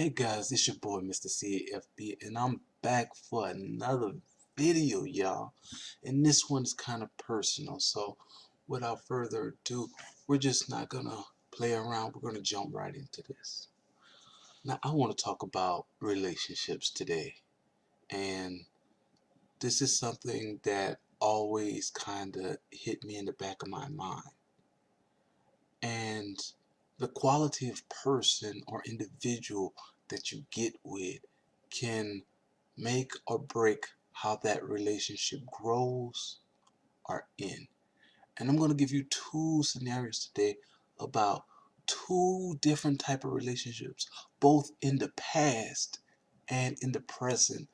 Hey guys, it's your boy Mr. CAFB and I'm back for another video, y'all. And this one's kind of personal, so without further ado, we're just not gonna play around. We're gonna jump right into this. Now, I want to talk about relationships today, and this is something that always kind of hit me in the back of my mind. And the quality of person or individual that you get with can make or break how that relationship grows or ends. And I'm going to give you two scenarios today about two different type of relationships, both in the past and in the present,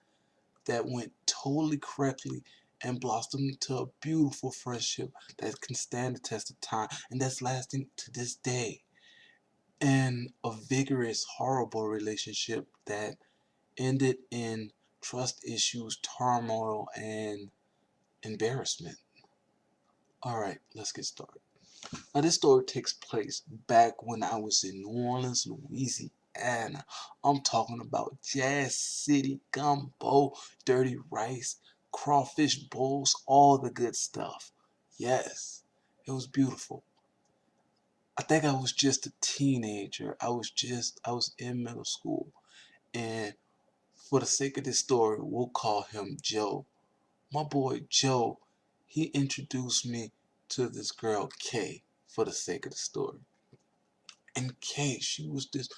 that went totally correctly and blossomed into a beautiful friendship that can stand the test of time and that's lasting to this day. And a vigorous, horrible relationship that ended in trust issues, turmoil, and embarrassment. Alright, let's get started. Now, this story takes place back when I was in New Orleans, Louisiana. I'm talking about Jazz City, gumbo, dirty rice, crawfish bowls, all the good stuff. Yes, it was beautiful. I think I was just a teenager. I was in middle school. And for the sake of this story, we'll call him Joe. My boy Joe, he introduced me to this girl Kay for the sake of the story. And Kay, she was this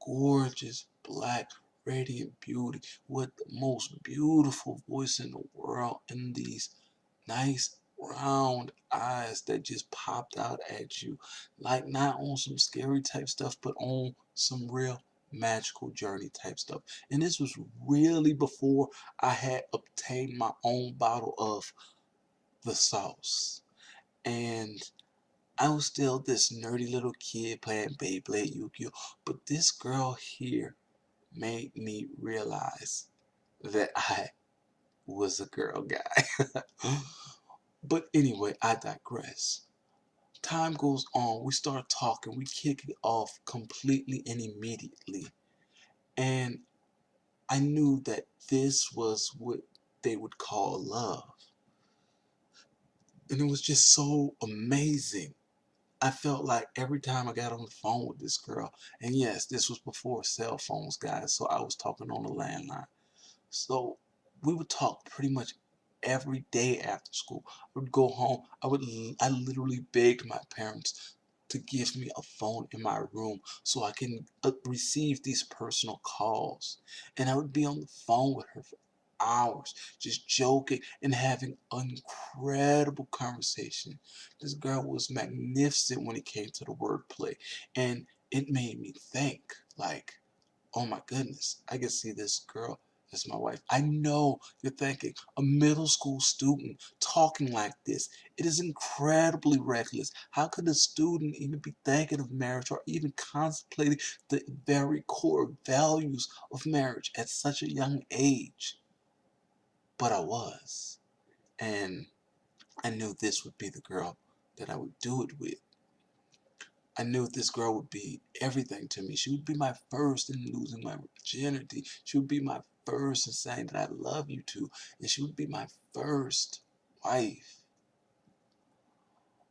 gorgeous, black, radiant beauty with the most beautiful voice in the world and these nice round eyes that just popped out at you, like not on some scary type stuff but on some real magical journey type stuff. And this was really before I had obtained my own bottle of the sauce, and I was still this nerdy little kid playing Beyblade, Yu-Gi-Oh, but this girl here made me realize that I was a girl guy. But anyway, I digress. Time goes on, we start talking, we kick it off completely and immediately. And I knew that this was what they would call love. And it was just so amazing. I felt like every time I got on the phone with this girl, and yes, this was before cell phones, guys, so I was talking on the landline. So we would talk pretty much every day after school. I would go home. I literally begged my parents to give me a phone in my room so I can receive these personal calls. And I would be on the phone with her for hours, just joking and having incredible conversation. This girl was magnificent when it came to the wordplay, and it made me think, like, oh my goodness, I can see this girl as my wife. I know you're thinking, a middle school student talking like this. It is incredibly reckless. How could a student even be thinking of marriage or even contemplating the very core values of marriage at such a young age? But I was. And I knew this would be the girl that I would do it with. I knew this girl would be everything to me. She would be my first in losing my virginity. She would be my first in saying that I love you too. And she would be my first wife.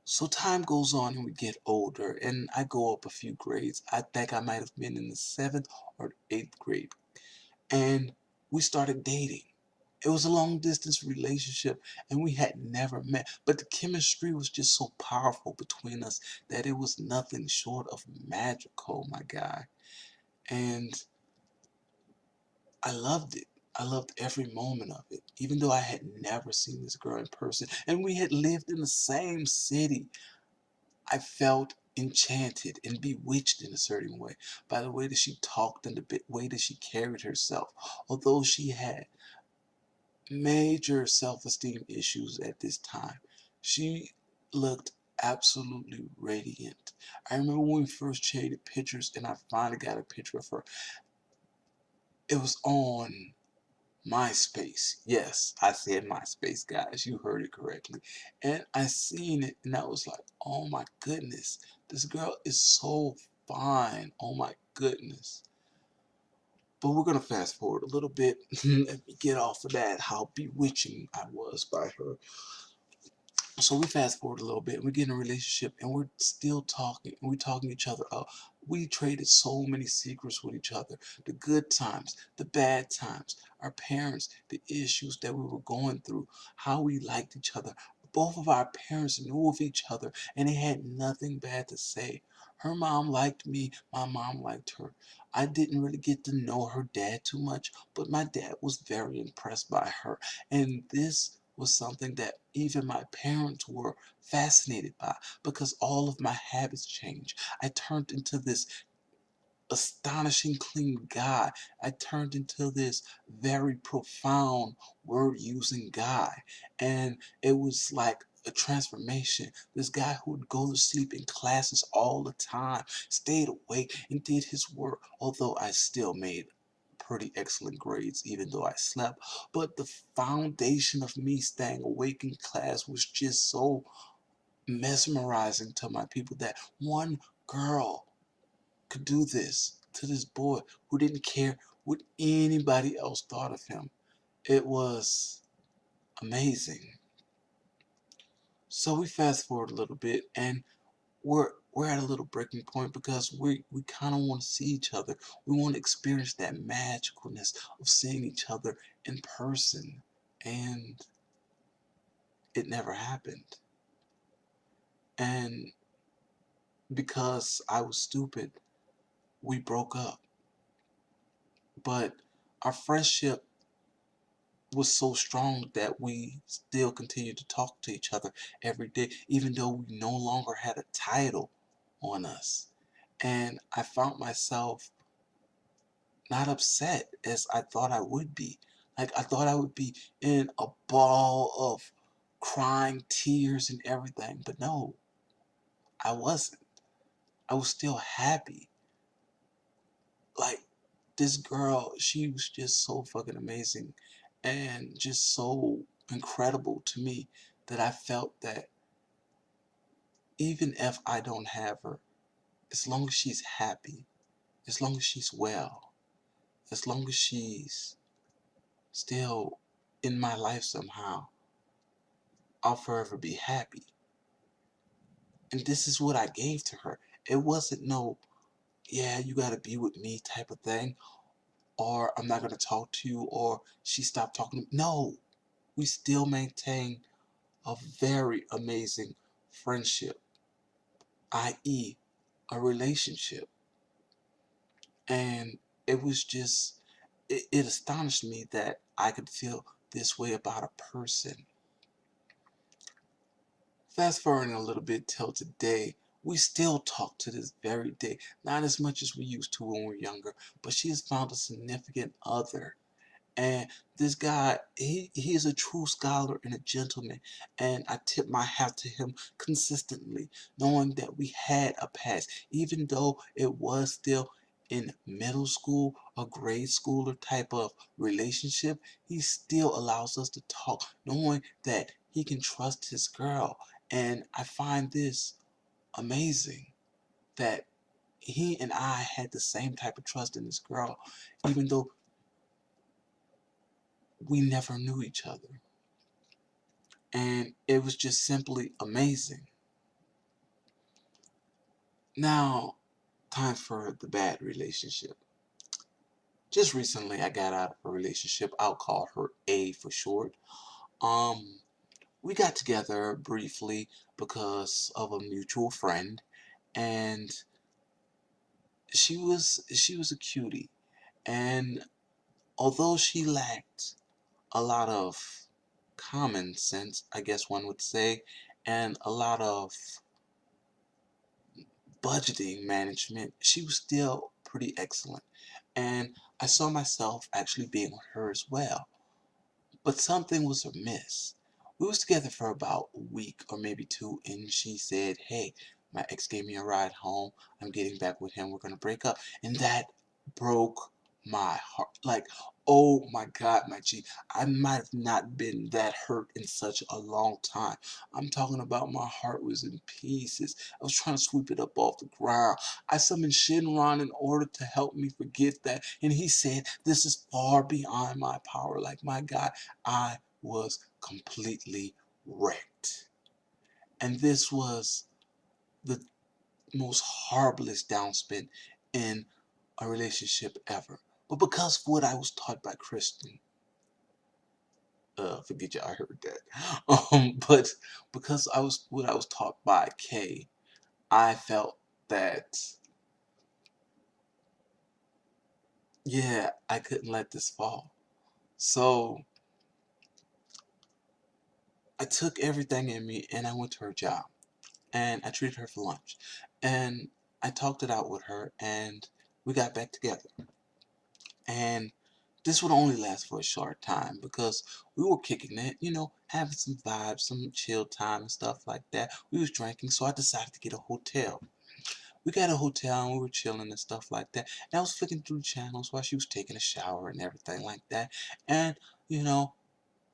So time goes on and we get older and I go up a few grades. I think I might have been in the 7th or 8th grade. And we started dating. It was a long distance relationship and we had never met, but the chemistry was just so powerful between us that it was nothing short of magical, my guy. And I loved it. I loved every moment of it, even though I had never seen this girl in person and we had lived in the same city. I felt enchanted and bewitched in a certain way by the way that she talked and the way that she carried herself. Although she had major self-esteem issues at this time, she looked absolutely radiant. I remember when we first traded pictures and I finally got a picture of her. It was on MySpace. Yes, I said MySpace, guys. You heard it correctly. And I seen it and I was like, oh my goodness, this girl is so fine. Oh my goodness. But we're gonna fast forward a little bit. Let me get off of that, how bewitching I was by her. So we fast forward a little bit, we get in a relationship, and we're still talking, and we're talking each other up. We traded so many secrets with each other, the good times, the bad times, our parents, the issues that we were going through, how we liked each other. Both of our parents knew of each other, and they had nothing bad to say. Her mom liked me, my mom liked her. I didn't really get to know her dad too much, but my dad was very impressed by her, and this was something that even my parents were fascinated by, because all of my habits changed. I turned into this astonishing clean guy. I turned into this very profound word using guy. And it was like a transformation. This guy who would go to sleep in classes all the time, stayed awake and did his work, although I still made pretty excellent grades even though I slept. But the foundation of me staying awake in class was just so mesmerizing to my people, that one girl could do this to this boy who didn't care what anybody else thought of him. It was amazing. So we fast forward a little bit, and we're at a little breaking point, because we kind of want to see each other. We want to experience that magicalness of seeing each other in person, and it never happened. And because I was stupid, we broke up. But our friendship was so strong that we still continued to talk to each other every day, even though we no longer had a title on us. And I found myself not upset as I thought I would be. Like, I thought I would be in a ball of crying, tears, and everything. But no, I wasn't. I was still happy. Like, this girl, she was just so fucking amazing and just so incredible to me, that I felt that even if I don't have her, as long as she's happy, as long as she's well, as long as she's still in my life somehow, I'll forever be happy. And this is what I gave to her. It wasn't no, yeah, you gotta be with me type of thing, or I'm not gonna talk to you, or she stopped talking to me. No, we still maintain a very amazing friendship, i.e., a relationship. And it was just, it astonished me that I could feel this way about a person. Fast forwarding a little bit till today, we still talk to this very day. Not as much as we used to when we were younger, but she has found a significant other. And this guy, he is a true scholar and a gentleman. And I tip my hat to him consistently, knowing that we had a past. Even though it was still in middle school or grade schooler type of relationship, he still allows us to talk, knowing that he can trust his girl. And I find this amazing, that he and I had the same type of trust in this girl, even though we never knew each other. And it was just simply amazing. Now, time for the bad relationship. Just recently, I got out of a relationship. I'll call her A for short. Um, we got together briefly because of a mutual friend, and she was a cutie. And although she lacked a lot of common sense, I guess one would say, and a lot of budgeting management, she was still pretty excellent. And I saw myself actually being with her as well. But something was amiss. We was together for about a week or maybe two, and she said, hey, my ex gave me a ride home. I'm getting back with him. We're going to break up. And that broke my heart. Like, Oh my God, my G, I might have not been that hurt in such a long time. I'm talking about my heart was in pieces. I was trying to sweep it up off the ground. I summoned Shinron in order to help me forget that. And he said, this is far beyond my power. Like, my God, I was completely wrecked. And this was the most horriblest downspin in a relationship ever. But because of what I was taught by Kristen, forget you, I heard that. But because I was what I was taught by Kay, I felt that, yeah, I couldn't let this fall. So I took everything in me and I went to her job and I treated her for lunch and I talked it out with her and we got back together. And this would only last for a short time because we were kicking it, you know, having some vibes, some chill time and stuff like that. We was drinking, so I decided to get a hotel. We got a hotel and we were chilling and stuff like that. And I was flicking through the channels while she was taking a shower and everything like that. And, you know,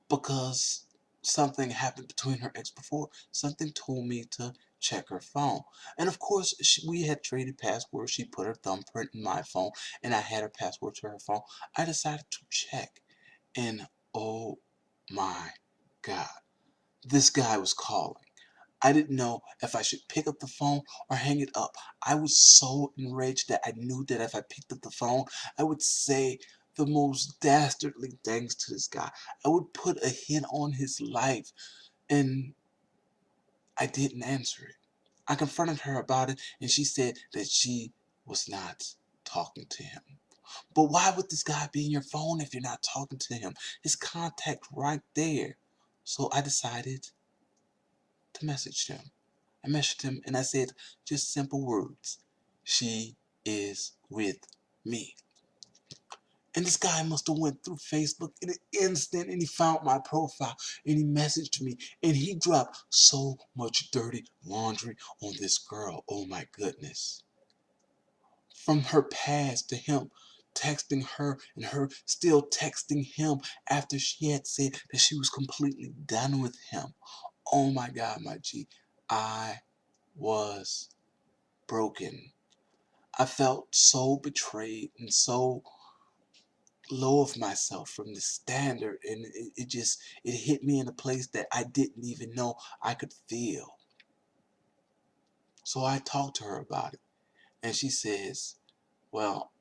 because something happened between her ex before, something told me to check her phone. And of course, we had traded passwords. She put her thumbprint in my phone, and I had her password to her phone. I decided to check, and oh my God, this guy was calling. I didn't know if I should pick up the phone or hang it up. I was so enraged that I knew that if I picked up the phone, I would say the most dastardly things to this guy. I would put a hit on his life, and I didn't answer it. I confronted her about it, and she said that she was not talking to him. But why would this guy be in your phone if you're not talking to him? His contact right there. So I decided to message him. I messaged him and I said just simple words. She is with me. And this guy must have went through Facebook in an instant and he found my profile and he messaged me and he dropped so much dirty laundry on this girl. Oh my goodness. From her past to him texting her and her still texting him after she had said that she was completely done with him. Oh my God, my G. I was broken. I felt so betrayed and so low of myself from the standard, and it hit me in a place that I didn't even know I could feel. So I talked to her about it, and she says, well,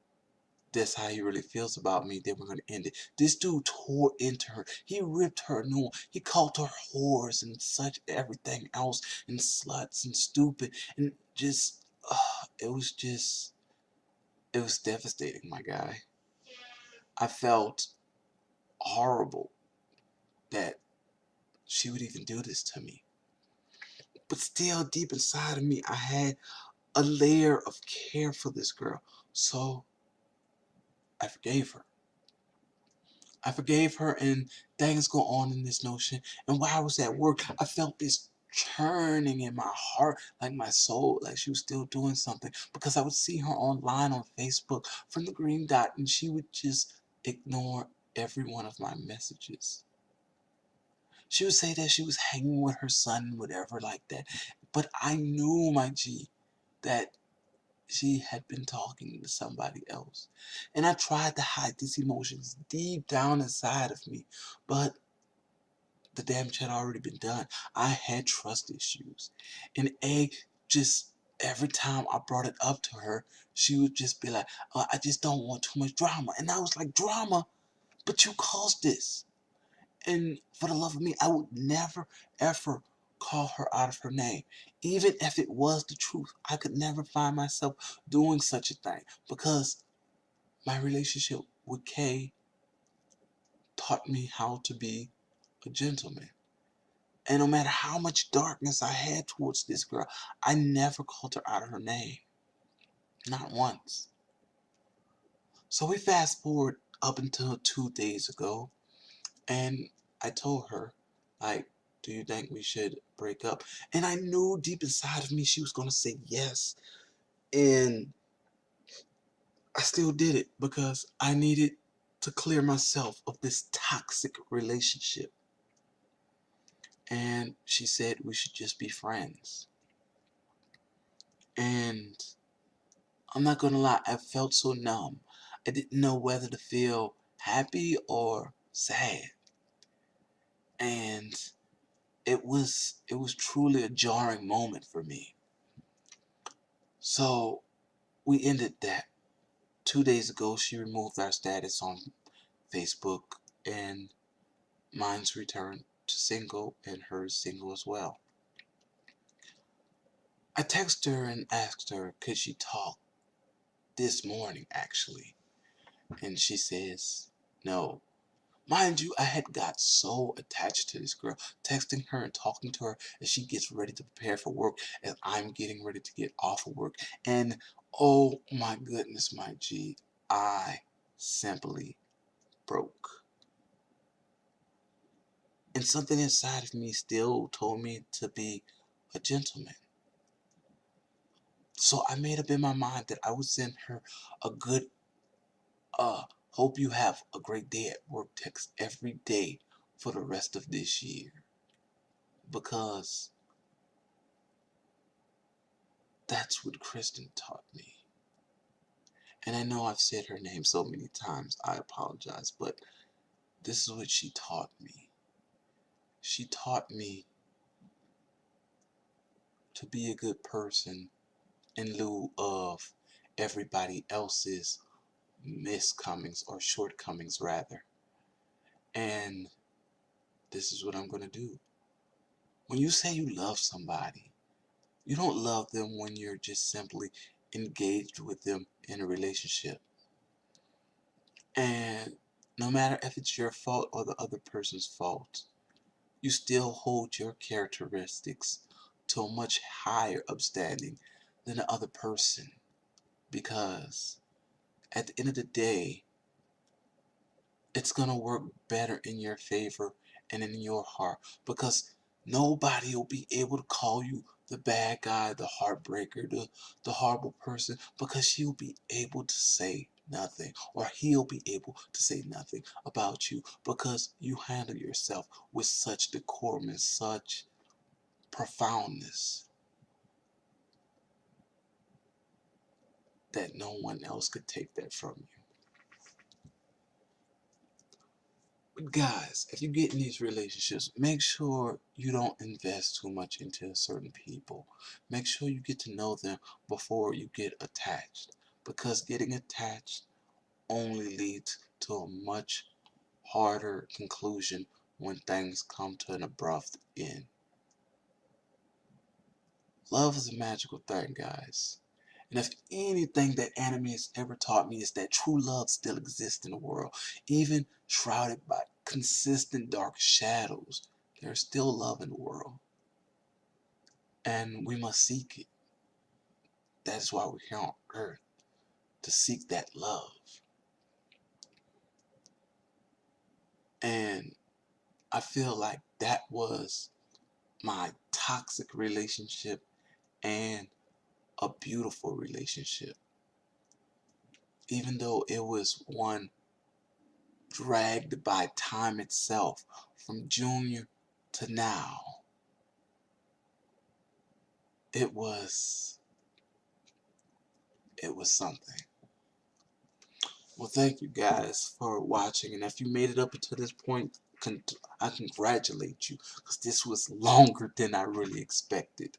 that's how he really feels about me, then we're going to end it. This dude tore into her. He ripped her new one. He called her whores and such everything else and sluts and stupid and just, it was just, it was devastating, my guy. I felt horrible that she would even do this to me. But still, deep inside of me, I had a layer of care for this girl. So I forgave her. I forgave her, and things go on in this notion. And while I was at work, I felt this churning in my heart, like my soul, like she was still doing something. Because I would see her online on Facebook from the green dot, and she would just ignore every one of my messages. She would say that she was hanging with her son, whatever, like that. But I knew, my G, that she had been talking to somebody else. And I tried to hide these emotions deep down inside of me. But the damage had already been done. I had trust issues. And just every time I brought it up to her, she would just be like, I just don't want too much drama. And I was like, drama? But you caused this. And for the love of me, I would never, ever call her out of her name. Even if it was the truth, I could never find myself doing such a thing because my relationship with Kay taught me how to be a gentleman. And no matter how much darkness I had towards this girl, I never called her out of her name. Not once. So we fast forward up until 2 days ago, and I told her, like, do you think we should break up? And I knew deep inside of me she was going to say yes. And I still did it because I needed to clear myself of this toxic relationship. And she said we should just be friends. And I'm not gonna lie, I felt so numb. I didn't know whether to feel happy or sad. And it was truly a jarring moment for me. So we ended that. 2 days ago she removed our status on Facebook, and mine's returned to single and hers single as well. I texted her and asked her could she talk this morning actually, and she says no. Mind you, I had got so attached to this girl, texting her and talking to her as she gets ready to prepare for work, as I'm getting ready to get off of work. And oh my goodness, my G, I simply broke. And something inside of me still told me to be a gentleman. So I made up in my mind that I would send her a good, hope you have a great day at work text every day for the rest of this year. Because that's what Kristen taught me. And I know I've said her name so many times, I apologize, but this is what she taught me. She taught me to be a good person in lieu of everybody else's miscomings or shortcomings rather. And this is what I'm going to do. When you say you love somebody, you don't love them when you're just simply engaged with them in a relationship. And no matter if it's your fault or the other person's fault, you still hold your characteristics to a much higher upstanding than the other person. Because at the end of the day, it's going to work better in your favor and in your heart. Because nobody will be able to call you the bad guy, the heartbreaker, the horrible person, because she'll be able to say nothing, or he'll be able to say nothing about you, because you handle yourself with such decorum and such profoundness that no one else could take that from you. But guys, if you get in these relationships, make sure you don't invest too much into certain people. Make sure you get to know them before you get attached, because getting attached only leads to a much harder conclusion when things come to an abrupt end. Love is a magical thing, guys. And if anything that anime has ever taught me is that true love still exists in the world, even shrouded by consistent dark shadows, there's still love in the world. And we must seek it. That's why we're here on earth, to seek that love. And I feel like that was my toxic relationship and a beautiful relationship. Even though it was one dragged by time itself from junior to now, it was something. Well, thank you guys for watching, and if you made it up until this point, I congratulate you, because this was longer than I really expected.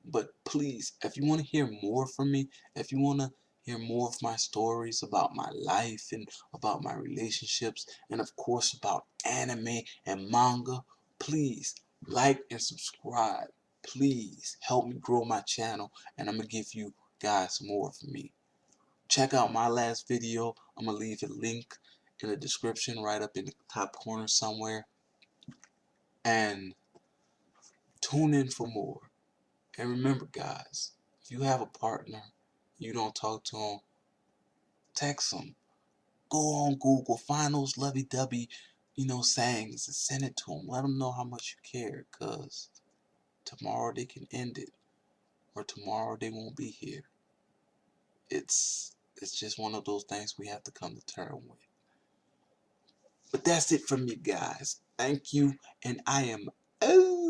But please, if you want to hear more from me, if you want to hear more of my stories about my life and about my relationships, and of course about anime and manga, please like and subscribe. Please help me grow my channel, and I'm going to give you guys more from me. Check out my last video. I'm going to leave a link in the description right up in the top corner somewhere. And tune in for more. And remember, guys, if you have a partner, you don't talk to them, text them. Go on Google, find those lovey-dovey, sayings, and send it to them. Let them know how much you care, because tomorrow they can end it, or tomorrow they won't be here. It's just one of those things we have to come to terms with. But that's it from me, guys. Thank you, and I am out.